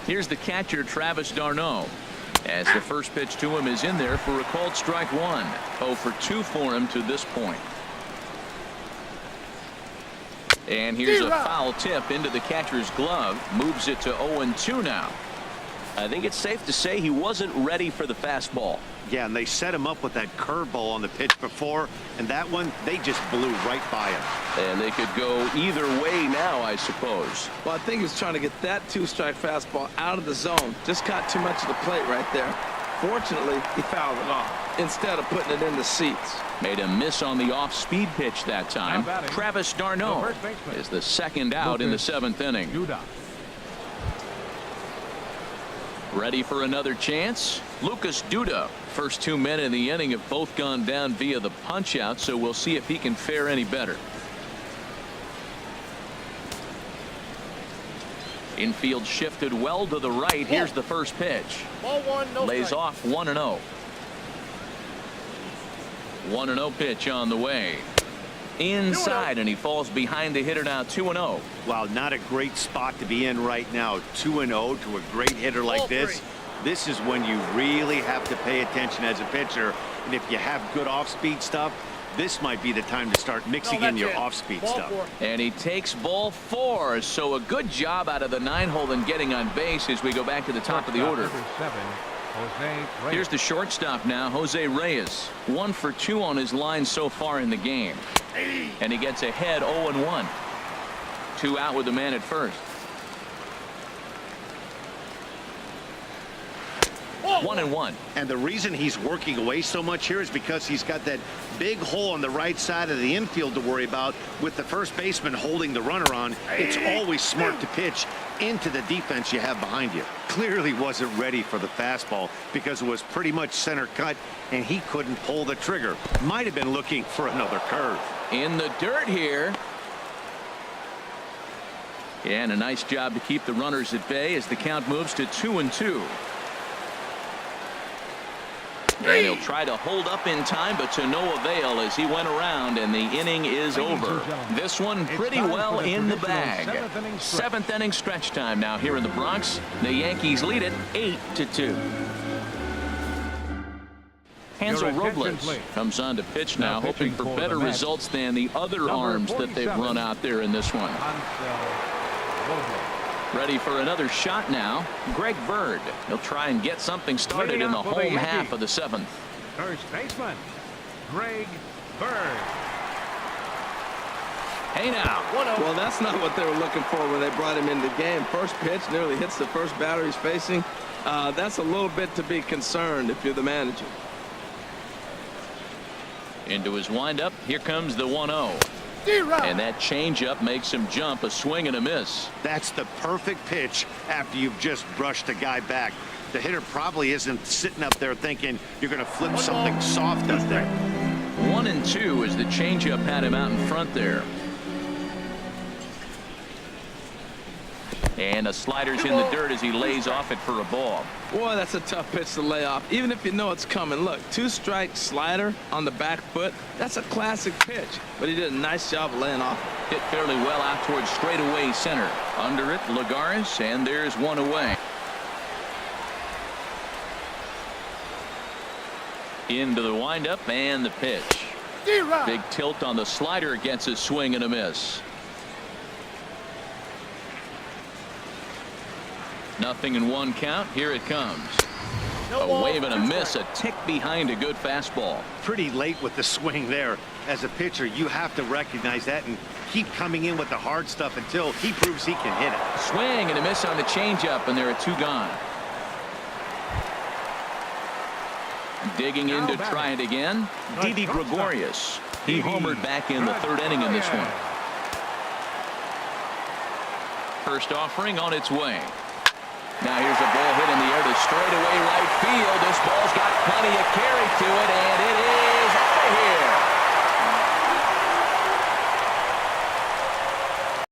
Here's the catcher, Travis d'Arnaud, as the first pitch to him is in there for a called strike one. 0 for 2 for him to this point. And here's a foul tip into the catcher's glove. Moves it to 0-2 now. I think it's safe to say he wasn't ready for the fastball. Yeah, and they set him up with that curveball on the pitch before, and that one, they just blew right by him. And they could go either way now, I suppose. Well, I think he was trying to get that 2-strike fastball out of the zone. Just caught too much of the plate right there. Fortunately, he fouled it off instead of putting it in the seats. Made a miss on the off-speed pitch that time. Travis d'Arnaud is the second out in the 7th inning. Ready for another chance? Lucas Duda. First 2 men in the inning have both gone down via the punch-out, so we'll see if he can fare any better. Infield shifted well to the right. Here's the first pitch. Ball one, no Lays strike. off 1-0. 1-0 pitch on the way. Inside, and he falls behind the hitter now. 2-0. Wow, not a great spot to be in right now. 2-0 to a great hitter like this. This is when you really have to pay attention as a pitcher. And if you have good off-speed stuff, this might be the time to start mixing in your off-speed stuff. And he takes ball 4. So a good job out of the 9-hole and getting on base as we go back to the top of the order. Here's the shortstop now, Jose Reyes. 1 for 2 on his line so far in the game. And he gets ahead 0-1. 2 out with the man at first. 1-1. And the reason he's working away so much here is because he's got that big hole on the right side of the infield to worry about with the first baseman holding the runner on. It's always smart to pitch into the defense you have behind you. Clearly wasn't ready for the fastball because it was pretty much center cut and he couldn't pull the trigger. Might have been looking for another curve. In the dirt here. And a nice job to keep the runners at bay as the count moves to 2-2. And he'll try to hold up in time, but to no avail as he went around, and the inning is over. This one pretty well in the bag. 7th inning stretch time now here in the Bronx. The Yankees lead it 8-2. Hansel Robles comes on to pitch now, hoping for better results than the other arms that they've run out there in this one. Ready for another shot now. Greg Bird. He'll try and get something started in the home half of the 7th. First baseman, Greg Bird. Hey now. Well, that's not what they were looking for when they brought him into the game. First pitch nearly hits the first batter he's facing. That's a little bit to be concerned if you're the manager. Into his windup. Here comes the 1-0. And that changeup makes him jump. A swing and a miss. That's the perfect pitch after you've just brushed a guy back. The hitter probably isn't sitting up there thinking you're going to flip something soft up there. 1-2 as the changeup had him out in front there. And a slider's in the dirt as he lays off it for a ball. Boy, that's a tough pitch to lay off, even if you know it's coming. Look, 2-strike slider on the back foot. That's a classic pitch, but he did a nice job of laying off. Hit fairly well out towards straightaway center. Under it, Lagares, and there's one away. Into the windup and the pitch. Big tilt on the slider, gets a swing and a miss. Nothing in 1 count. Here it comes. A wave and a miss, a tick behind a good fastball. Pretty late with the swing there. As a pitcher, you have to recognize that and keep coming in with the hard stuff until he proves he can hit it. Swing and a miss on the changeup, and there are 2 gone. Digging in to try it again. Didi Gregorius. He homered back in the 3rd inning in this one. First offering on its way. Now here's a ball hit in the air to straightaway right field. This ball's got plenty of carry to it, and it is out of here.